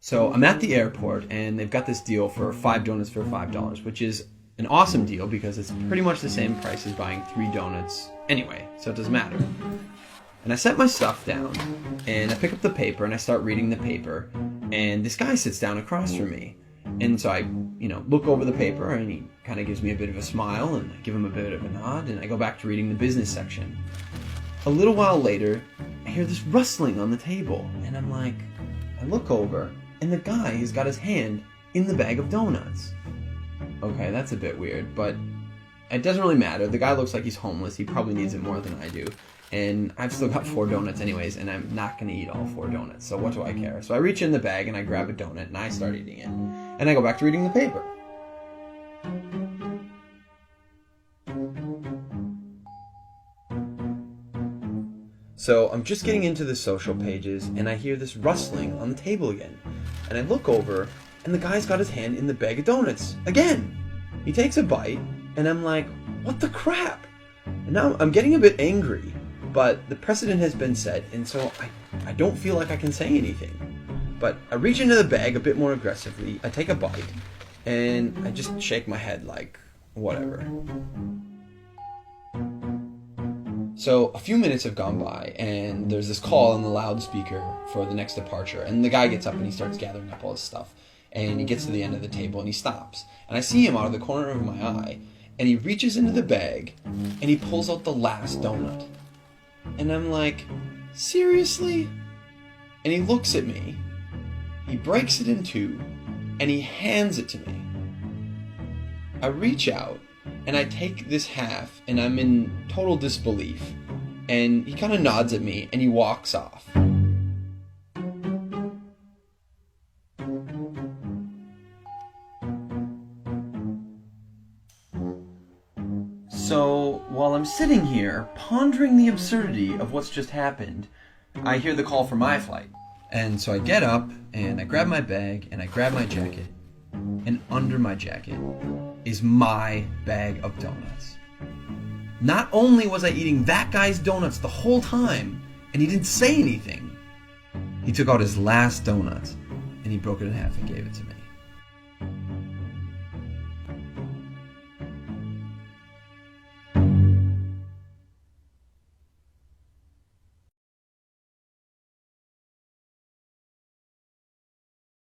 So I'm at the airport, and they've got this deal for 5 donuts for $5, which is an awesome deal because it's pretty much the same price as buying 3 donuts anyway, so it doesn't matter. And I set my stuff down, and I pick up the paper, and I start reading the paper, and this guy sits down across from me. And so I, look over the paper, and he kind of gives me a bit of a smile, and I give him a bit of a nod, and I go back to reading the business section. A little while later, I hear this rustling on the table, and I look over, and the guy has got his hand in the bag of donuts. Okay, that's a bit weird, but it doesn't really matter. The guy looks like he's homeless. He probably needs it more than I do. And I've still got 4 donuts anyways, and I'm not going to eat all 4 donuts, so what do I care? So I reach in the bag, and I grab a donut, and I start eating it. And I go back to reading the paper. So I'm just getting into the social pages, and I hear this rustling on the table again. And I look over, and the guy's got his hand in the bag of donuts again. He takes a bite, and I'm like, what the crap? And now I'm getting a bit angry, but the precedent has been set, and so I don't feel like I can say anything. But I reach into the bag a bit more aggressively, I take a bite, and I just shake my head like, whatever. So a few minutes have gone by, and there's this call on the loudspeaker for the next departure, and the guy gets up and he starts gathering up all his stuff, and he gets to the end of the table and he stops, and I see him out of the corner of my eye, and he reaches into the bag and he pulls out the last donut, and I'm like, seriously? And he looks at me, he breaks it in 2, and he hands it to me. I reach out and I take this half, and I'm in total disbelief, and he kind of nods at me and he walks off. So while I'm sitting here pondering the absurdity of what's just happened, I hear the call for my flight. And so I get up and I grab my bag and I grab my jacket, and under my jacket is my bag of donuts. Not only was I eating that guy's donuts the whole time, and he didn't say anything, he took out his last donut and he broke it in half and gave it to me.